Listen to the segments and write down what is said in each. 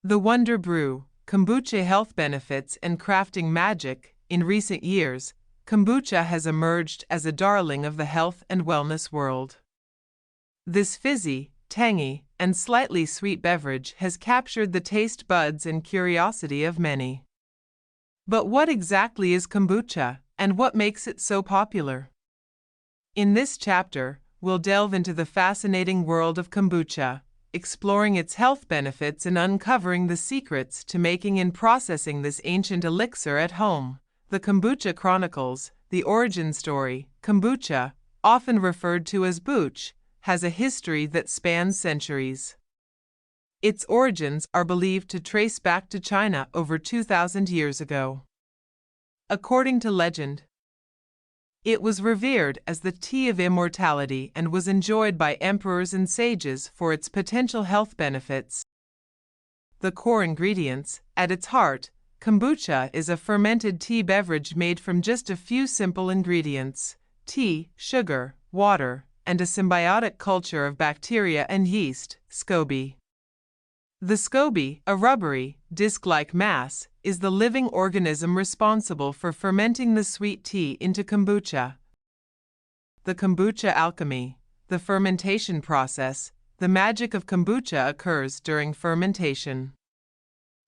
The Wonder Brew, Kombucha Health Benefits and Crafting Magic. In recent years, kombucha has emerged as a darling of the health and wellness world. This fizzy, tangy, and slightly sweet beverage has captured the taste buds and curiosity of many. But what exactly is kombucha, and what makes it so popular? In this chapter, we'll delve into the fascinating world of kombucha, exploring its health benefits and uncovering the secrets to making and processing this ancient elixir at home. The Kombucha Chronicles, the origin story. Kombucha, often referred to as booch, has a history that spans centuries. Its origins are believed to trace back to China over 2,000 years ago. According to legend, it was revered as the tea of immortality and was enjoyed by emperors and sages for its potential health benefits. The core ingredients. At its heart, kombucha is a fermented tea beverage made from just a few simple ingredients: tea, sugar, water, and a symbiotic culture of bacteria and yeast, SCOBY. The SCOBY, a rubbery, disc-like mass, is the living organism responsible for fermenting the sweet tea into kombucha. The kombucha alchemy, the fermentation process. The magic of kombucha occurs during fermentation.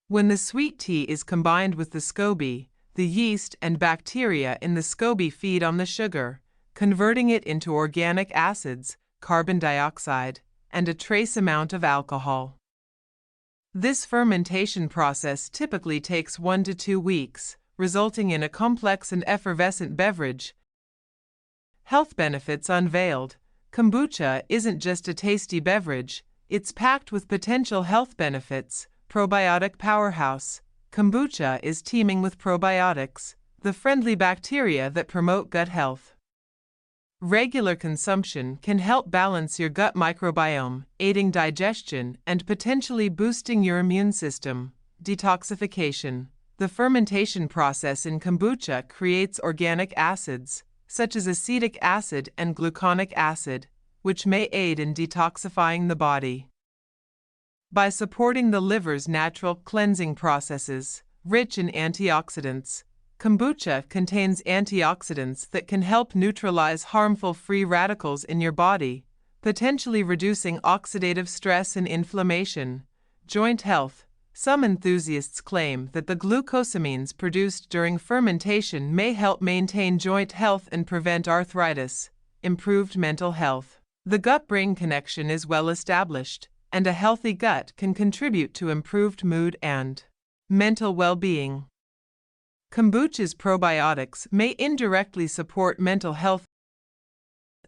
When the sweet tea is combined with the SCOBY, the yeast and bacteria in the SCOBY feed on the sugar, converting it into organic acids, carbon dioxide, and a trace amount of alcohol. This fermentation process typically takes 1 to 2 weeks, resulting in a complex and effervescent beverage. Health benefits unveiled. Kombucha isn't just a tasty beverage, it's packed with potential health benefits. Probiotic powerhouse. Kombucha is teeming with probiotics, the friendly bacteria that promote gut health. Regular consumption can help balance your gut microbiome, aiding digestion and potentially boosting your immune system. Detoxification. The fermentation process in kombucha creates organic acids, such as acetic acid and gluconic acid, which may aid in detoxifying the body. By supporting the liver's natural cleansing processes, rich in antioxidants. Kombucha contains antioxidants that can help neutralize harmful free radicals in your body, potentially reducing oxidative stress and inflammation. Joint health. Some enthusiasts claim that the glucosamines produced during fermentation may help maintain joint health and prevent arthritis. Improved mental health. The gut-brain connection is well established, and a healthy gut can contribute to improved mood and mental well-being. Kombucha's probiotics may indirectly support mental health,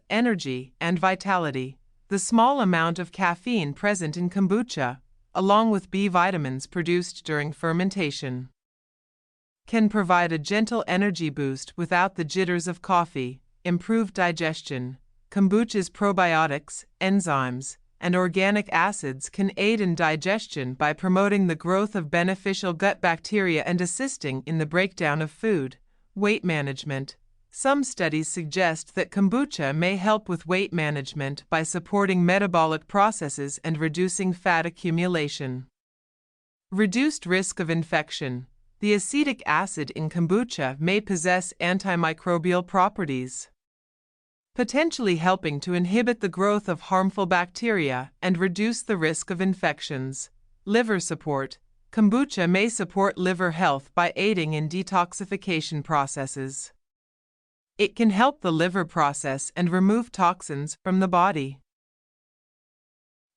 energy, and vitality. The small amount of caffeine present in kombucha, along with B vitamins produced during fermentation, can provide a gentle energy boost without the jitters of coffee. Improved digestion. Kombucha's probiotics, enzymes, and organic acids can aid in digestion by promoting the growth of beneficial gut bacteria and assisting in the breakdown of food. Weight management. Some studies suggest that kombucha may help with weight management by supporting metabolic processes and reducing fat accumulation. Reduced risk of infection. The acetic acid in kombucha may possess antimicrobial properties, potentially helping to inhibit the growth of harmful bacteria and reduce the risk of infections. Liver support. Kombucha may support liver health by aiding in detoxification processes. It can help the liver process and remove toxins from the body.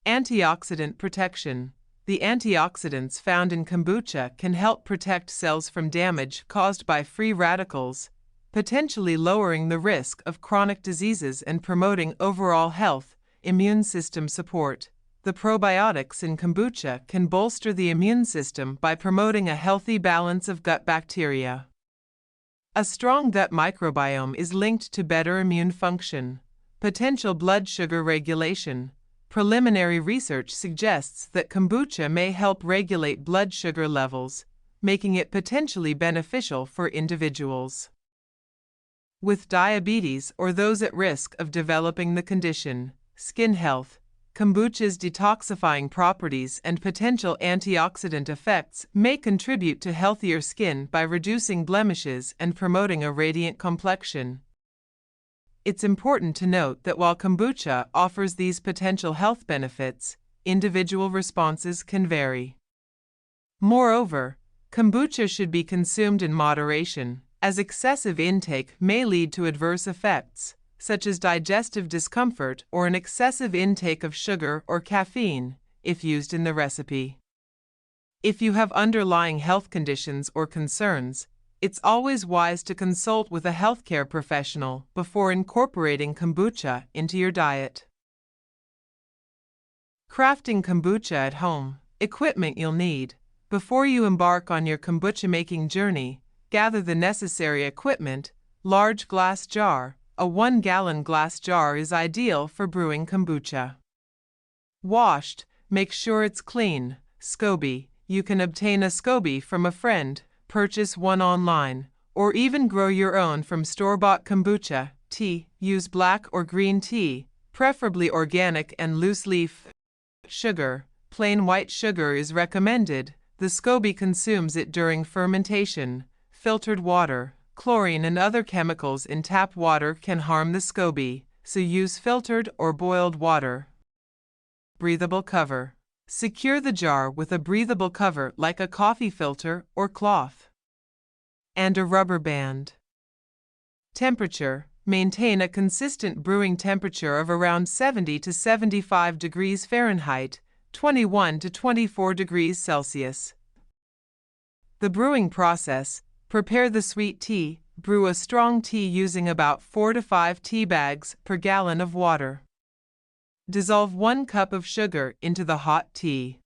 Antioxidant protection. The antioxidants found in kombucha can help protect cells from damage caused by free radicals, potentially lowering the risk of chronic diseases and promoting overall health. Immune system support. The probiotics in kombucha can bolster the immune system by promoting a healthy balance of gut bacteria. A strong gut microbiome is linked to better immune function. Potential blood sugar regulation. Preliminary research suggests that kombucha may help regulate blood sugar levels, making it potentially beneficial for individuals with diabetes or those at risk of developing the condition. Skin health. kombucha's detoxifying properties and potential antioxidant effects may contribute to healthier skin by reducing blemishes and promoting a radiant complexion. It's important to note that while kombucha offers these potential health benefits, individual responses can vary. Moreover, kombucha should be consumed in moderation, as excessive intake may lead to adverse effects, such as digestive discomfort or an excessive intake of sugar or caffeine, if used in the recipe. If you have underlying health conditions or concerns, it's always wise to consult with a healthcare professional before incorporating kombucha into your diet. Crafting kombucha at home. Equipment you'll need. Before you embark on your kombucha making journey, gather the necessary equipment. Large glass jar. A 1-gallon glass jar is ideal for brewing kombucha. Washed. Make sure it's clean. SCOBY. You can obtain a SCOBY from a friend, purchase one online, or even grow your own from store-bought kombucha. Tea. Use black or green tea, preferably organic and loose leaf. Sugar. Plain white sugar is recommended. The SCOBY consumes it during fermentation. Filtered water. Chlorine and other chemicals in tap water can harm the SCOBY, so use filtered or boiled water. Breathable cover. Secure the jar with a breathable cover like a coffee filter or cloth. And a rubber band. Temperature. Maintain a consistent brewing temperature of around 70 to 75 degrees Fahrenheit, 21 to 24 degrees Celsius. The brewing process. Prepare the sweet tea. Brew a strong tea using about 4 to 5 tea bags per gallon of water. Dissolve 1 cup of sugar into the hot tea.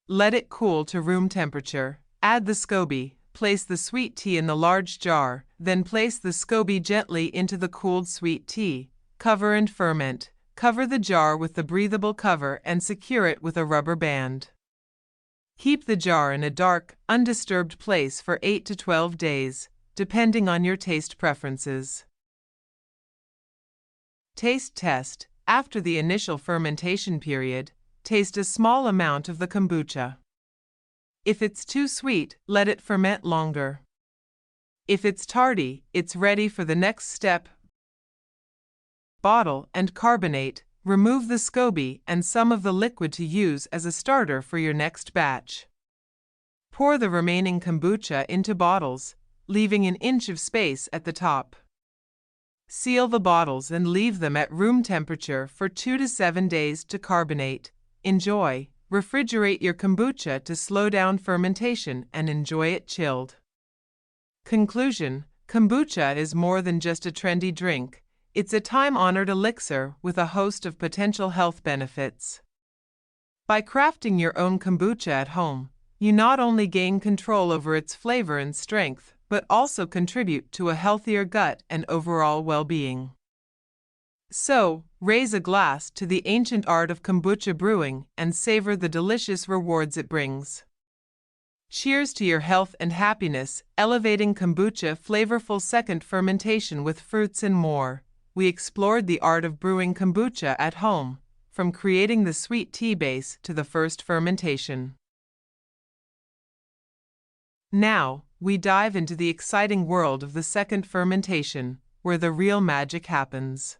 Let it cool to room temperature. Add the SCOBY. Place the sweet tea in the large jar, then place the SCOBY gently into the cooled sweet tea. Cover and ferment. Cover the jar with the breathable cover and secure it with a rubber band. Keep the jar in a dark, undisturbed place for 8 to 12 days, depending on your taste preferences. Taste test. After the initial fermentation period, taste a small amount of the kombucha. If it's too sweet, let it ferment longer. If it's tardy, it's ready for the next step. Bottle and carbonate. Remove the SCOBY and some of the liquid to use as a starter for your next batch. Pour the remaining kombucha into bottles, leaving an inch of space at the top. Seal the bottles and leave them at room temperature for 2 to 7 days to carbonate. Enjoy. Refrigerate your kombucha to slow down fermentation and enjoy it chilled. Conclusion: kombucha is more than just a trendy drink. It's a time-honored elixir with a host of potential health benefits. By crafting your own kombucha at home, you not only gain control over its flavor and strength, but also contribute to a healthier gut and overall well-being. So, raise a glass to the ancient art of kombucha brewing and savor the delicious rewards it brings. Cheers to your health and happiness, elevating kombucha flavorful second fermentation with fruits and more. We explored the art of brewing kombucha at home, from creating the sweet tea base to the first fermentation. Now, we dive into the exciting world of the second fermentation, where the real magic happens.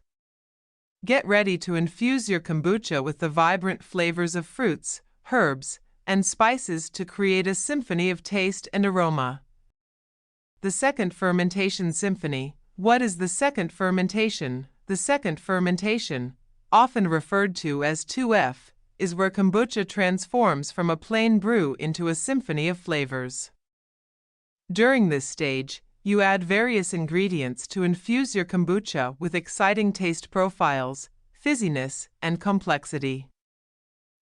Get ready to infuse your kombucha with the vibrant flavors of fruits, herbs, and spices to create a symphony of taste and aroma. The second fermentation symphony. What is the second fermentation? The second fermentation, often referred to as 2F, is where kombucha transforms from a plain brew into a symphony of flavors. During this stage, you add various ingredients to infuse your kombucha with exciting taste profiles, fizziness, and complexity.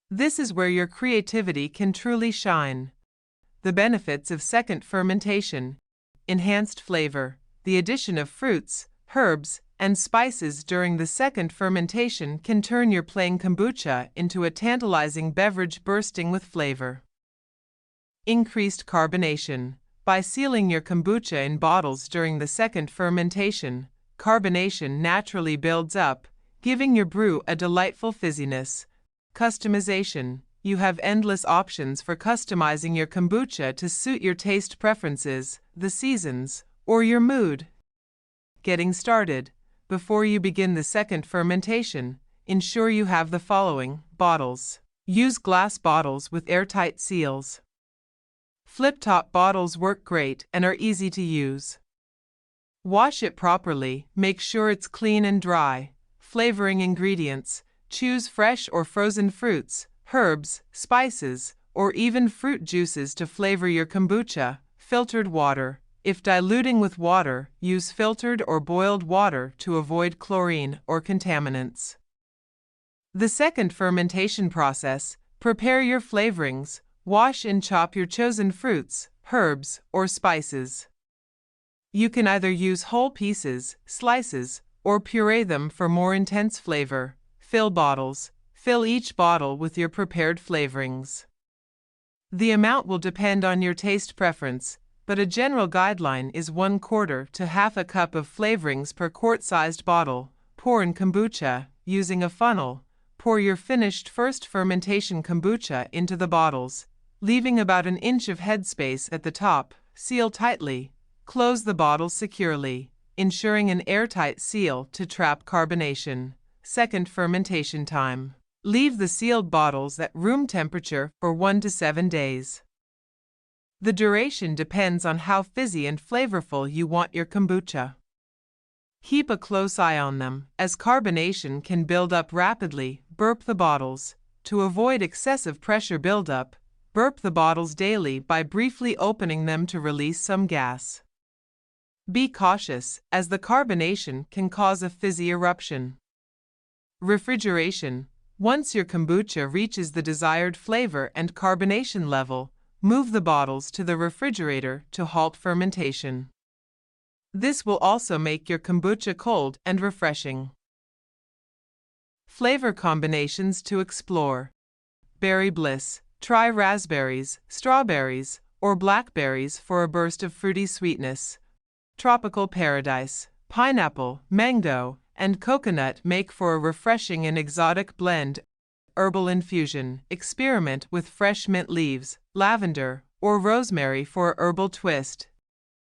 This is where your creativity can truly shine. The benefits of second fermentation: enhanced flavor. The addition of fruits, herbs, and spices during the second fermentation can turn your plain kombucha into a tantalizing beverage bursting with flavor. Increased carbonation. By sealing your kombucha in bottles during the second fermentation, carbonation naturally builds up, giving your brew a delightful fizziness. Customization. You have endless options for customizing your kombucha to suit your taste preferences, the seasons, or your mood. Getting started. Before you begin the second fermentation, ensure you have the following bottles. Use glass bottles with airtight seals. Flip-top bottles work great and are easy to use. Wash it properly, make sure it's clean and dry. Flavoring ingredients. Choose fresh or frozen fruits, herbs, spices, or even fruit juices to flavor your kombucha. Filtered water. If diluting with water, use filtered or boiled water to avoid chlorine or contaminants. The second fermentation process. Prepare your flavorings. Wash and chop your chosen fruits, herbs, or spices. You can either use whole pieces, slices, or puree them for more intense flavor. Fill bottles. Fill each bottle with your prepared flavorings. The amount will depend on your taste preference, but a general guideline is 1/4 to half a cup of flavorings per quart-sized bottle. Pour in kombucha. Using a funnel, pour your finished first fermentation kombucha into the bottles, leaving about an inch of headspace at the top. Seal tightly. Close the bottles securely, ensuring an airtight seal to trap carbonation. Second fermentation time. Leave the sealed bottles at room temperature for 1 to 7 days. The duration depends on how fizzy and flavorful you want your kombucha. Keep a close eye on them, as carbonation can build up rapidly. Burp the bottles. To avoid excessive pressure buildup, burp the bottles daily by briefly opening them to release some gas. Be cautious, as the carbonation can cause a fizzy eruption. Refrigeration. Once your kombucha reaches the desired flavor and carbonation level, move the bottles to the refrigerator to halt fermentation. This will also make your kombucha cold and refreshing. Flavor combinations to explore. Berry bliss. Try raspberries, strawberries, or blackberries for a burst of fruity sweetness. Tropical paradise. Pineapple, mango, and coconut make for a refreshing and exotic blend. Herbal infusion. Experiment with fresh mint leaves, lavender, or rosemary for a herbal twist.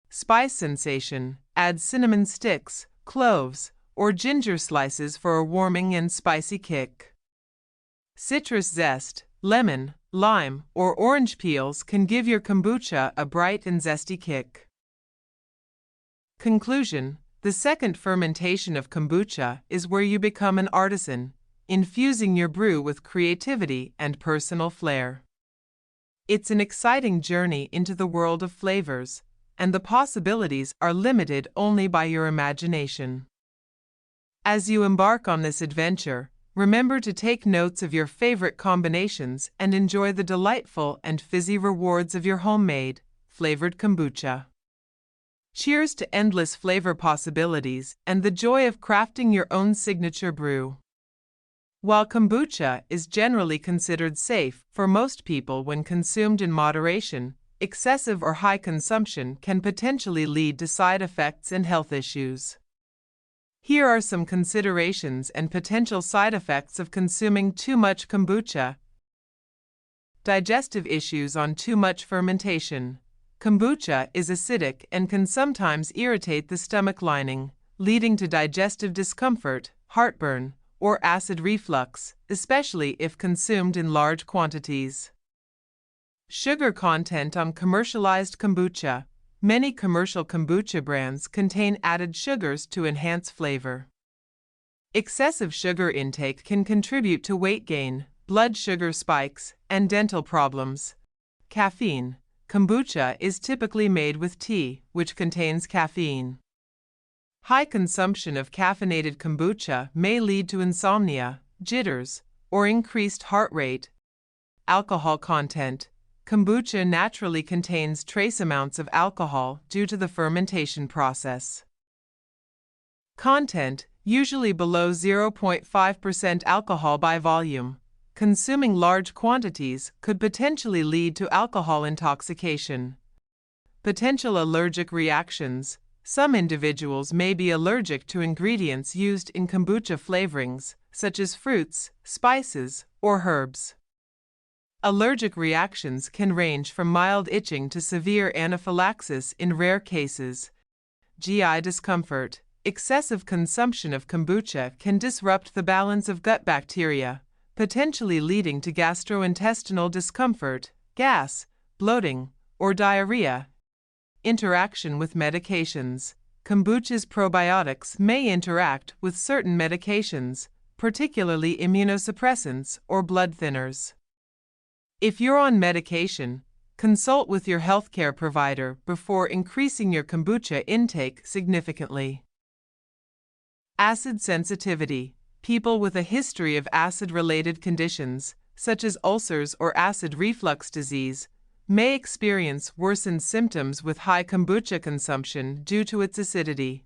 Spice sensation. Add cinnamon sticks, cloves, or ginger slices for a warming and spicy kick. Citrus zest. Lemon, lime, or orange peels can give your kombucha a bright and zesty kick. Conclusion. The second fermentation of kombucha is where you become an artisan, infusing your brew with creativity and personal flair. It's an exciting journey into the world of flavors, and the possibilities are limited only by your imagination. As you embark on this adventure, remember to take notes of your favorite combinations and enjoy the delightful and fizzy rewards of your homemade, flavored kombucha. Cheers to endless flavor possibilities and the joy of crafting your own signature brew. While kombucha is generally considered safe for most people when consumed in moderation, excessive or high consumption can potentially lead to side effects and health issues. Here are some considerations and potential side effects of consuming too much kombucha. Digestive issues on too much fermentation. Kombucha is acidic and can sometimes irritate the stomach lining, leading to digestive discomfort, heartburn, or acid reflux, especially if consumed in large quantities. Sugar content on commercialized kombucha. Many commercial kombucha brands contain added sugars to enhance flavor. Excessive sugar intake can contribute to weight gain, blood sugar spikes, and dental problems. Caffeine. Kombucha is typically made with tea, which contains caffeine. High consumption of caffeinated kombucha may lead to insomnia, jitters, or increased heart rate. Alcohol content. Kombucha naturally contains trace amounts of alcohol due to the fermentation process. Content, usually below 0.5% alcohol by volume. Consuming large quantities could potentially lead to alcohol intoxication. Potential allergic reactions. Some individuals may be allergic to ingredients used in kombucha flavorings, such as fruits, spices, or herbs. Allergic reactions can range from mild itching to severe anaphylaxis in rare cases. GI discomfort. Excessive consumption of kombucha can disrupt the balance of gut bacteria, potentially leading to gastrointestinal discomfort, gas, bloating, or diarrhea. Interaction with medications. Kombucha's probiotics may interact with certain medications, particularly immunosuppressants or blood thinners. If you're on medication, consult with your healthcare provider before increasing your kombucha intake significantly. Acid sensitivity. People with a history of acid-related conditions, such as ulcers or acid reflux disease, may experience worsened symptoms with high kombucha consumption due to its acidity.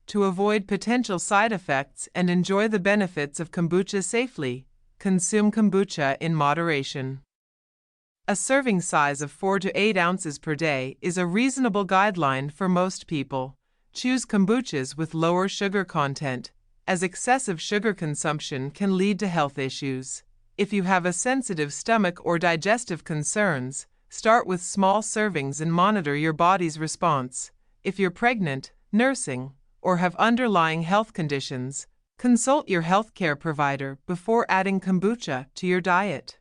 To avoid potential side effects and enjoy the benefits of kombucha safely, consume kombucha in moderation. A serving size of 4 to 8 ounces per day is a reasonable guideline for most people. Choose kombuchas with lower sugar content, as excessive sugar consumption can lead to health issues. If you have a sensitive stomach or digestive concerns, start with small servings and monitor your body's response. If you're pregnant, nursing, or have underlying health conditions, consult your healthcare provider before adding kombucha to your diet.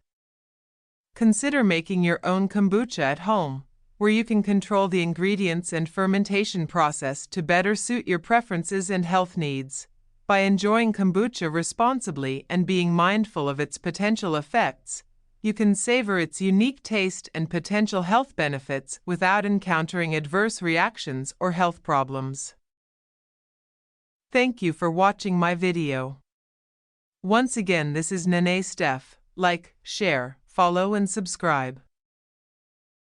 Consider making your own kombucha at home, where you can control the ingredients and fermentation process to better suit your preferences and health needs. By enjoying kombucha responsibly and being mindful of its potential effects, you can savor its unique taste and potential health benefits without encountering adverse reactions or health problems. Thank you for watching my video. Once again, this is Nene Steph. Like, share, follow and subscribe.